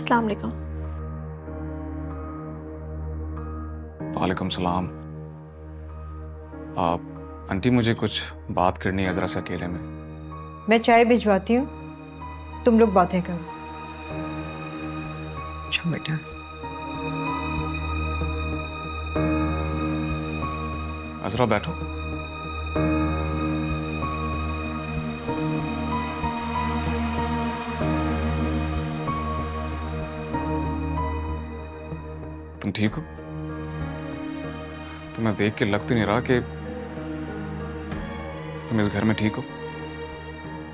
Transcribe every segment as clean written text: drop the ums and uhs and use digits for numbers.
अस्सलाम वालेकुम। वालेकुम सलाम। आप आंटी, मुझे कुछ बात करनी है ज़रा से अकेले में। मैं चाय भिजवाती हूँ, तुम लोग बातें करो। अच्छा बेटा। अज़रा बैठो। तुम ठीक हो? तुम्हें देख के लग तो नहीं रहा कि तुम इस घर में ठीक हो।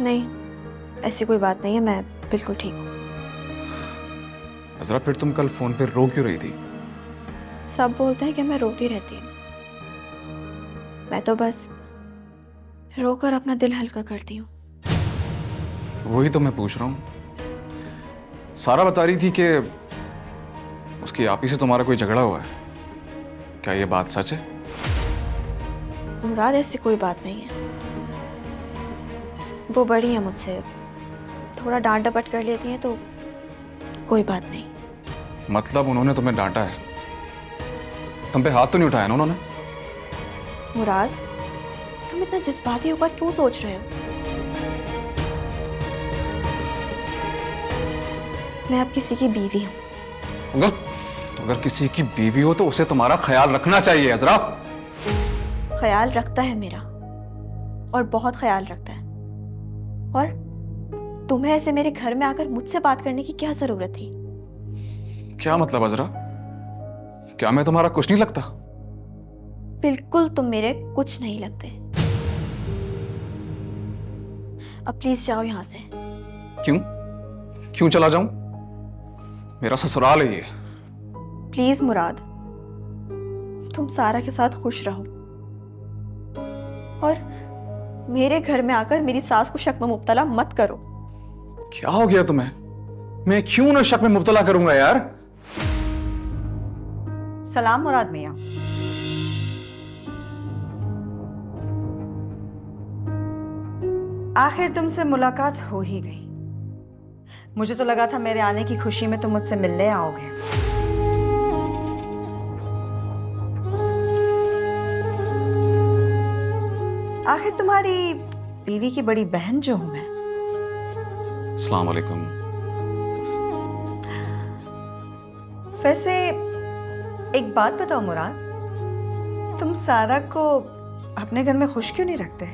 नहीं, ऐसी कोई बात नहीं है, मैं बिल्कुल ठीक हूँ। अज़रा, फिर तुम कल फोन पे रो क्यों रही थी? सब बोलते हैं कि मैं रोती रहती हूँ, मैं तो बस रोकर अपना दिल हल्का करती हूँ। वही तो मैं पूछ रहा हूँ। सारा बता रही थी कि उसकी आपी से तुम्हारा कोई झगड़ा हुआ है। क्या ये बात सच है? मुराद, ऐसी कोई बात नहीं है। वो बड़ी है मुझसे, थोड़ा डांट डपट कर लेती हैं तो कोई बात नहीं। मतलब उन्होंने तुम्हें डांटा है? तुम पे हाथ तो नहीं उठाया ना उन्होंने? मुराद, तुम इतना जज्बाती होकर क्यों सोच रहे हो? मैं अब किसी की बीवी हूँ। अगर किसी की बीवी हो तो उसे तुम्हारा ख्याल रखना चाहिए अज़रा। ख्याल रखता है मेरा, और बहुत ख्याल रखता है। और तुम्हें ऐसे मेरे घर में आकर मुझसे बात करने की क्या जरूरत थी? क्या मतलब अज़रा? क्या मैं तुम्हारा कुछ नहीं लगता? बिल्कुल तुम मेरे कुछ नहीं लगते। अब प्लीज जाओ यहाँ से। क्यों? क्यों चला जाऊं? मेरा ससुराल है ये। प्लीज मुराद, तुम सारा के साथ खुश रहो, और मेरे घर में आकर मेरी सास को शक में मुब्तला मत करो। क्या हो गया तुम्हें? मैं क्यों ना शक में मुब्तला करूंगा यार? सलाम मुराद मियाँ। आखिर तुमसे मुलाकात हो ही गई। मुझे तो लगा था मेरे आने की खुशी में तुम मुझसे मिलने आओगे। आखिर तुम्हारी बीवी की बड़ी बहन जो हूं मैं। अस्सलाम वालेकुम। वैसे एक बात बताओ मुराद, तुम सारा को अपने घर में खुश क्यों नहीं रखते?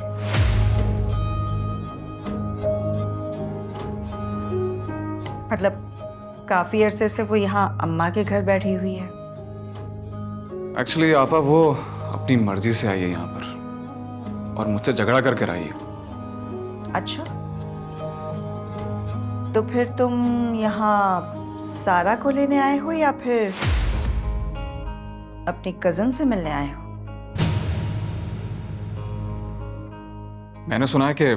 मतलब काफी अरसे से वो यहाँ अम्मा के घर बैठी हुई है। एक्चुअली आपा वो अपनी मर्जी से आई है यहाँ पर, और मुझसे झगड़ा करके आई है। अच्छा, तो फिर तुम यहाँ सारा को लेने आए हो या फिर अपनी कजन से मिलने आए हो? मैंने सुना है कि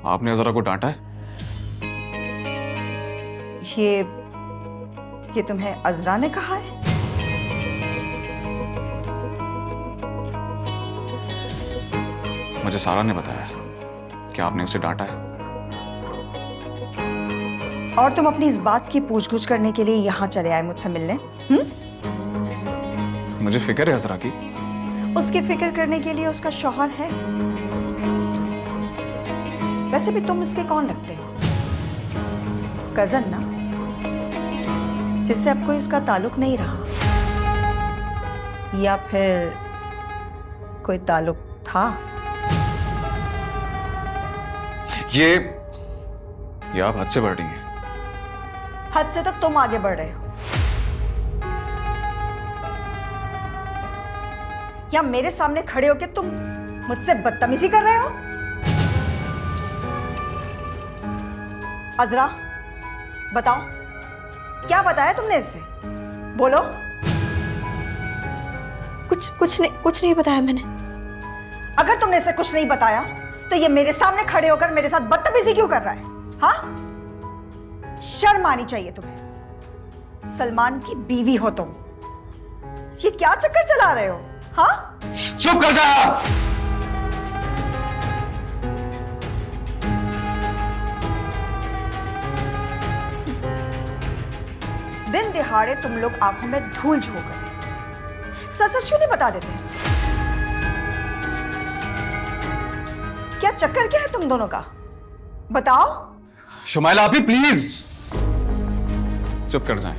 आपने अज़रा को डांटा है। ये तुम्हें अज़रा ने कहा है? मुझे सारा ने बताया कि आपने उसे डांटा है। और तुम अपनी इस बात की पूछ-गुछ करने के लिए यहाँ चले आए मुझसे मिलने? मुझे फिक्र है अज़रा की। उसकी फिक्र करने के लिए उसका शौहर है। वैसे भी तुम इसके कौन लगते हो? कजन ना, जिससे अब कोई उसका ताल्लुक नहीं रहा, या फिर कोई ताल्लुक था? ये आप हद से बढ़ रही हैं। हद से तो तुम आगे बढ़ रहे हो। या मेरे सामने खड़े होकर तुम मुझसे बदतमीजी कर रहे हो? अज़रा, बताओ, क्या बताया तुमने इससे? बोलो। कुछ नहीं बताया मैंने। अगर तुमने इसे कुछ नहीं बताया तो ये मेरे सामने खड़े होकर मेरे साथ बदतमीजी क्यों कर रहा है? हाँ, शर्म आनी चाहिए तुम्हें। सलमान की बीवी हो तुम। ये क्या चक्कर चला रहे हो? हाँ, चुप कर जा। दिन दिहाड़े तुम लोग आंखों में धूल झोंक रहे। सच सच क्यों नहीं बता देते? क्या चक्कर क्या है तुम दोनों का? बताओ। शुमाइला आपी प्लीज चुप कर जाएं।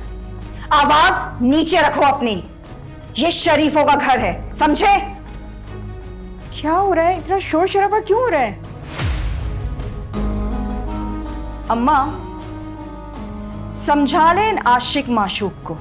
आवाज नीचे रखो अपनी। ये शरीफों का घर है, समझे? क्या हो रहा है? इतना शोर शराबा क्यों हो रहा है? अम्मा, समझा ले इन आशिक माशूक को।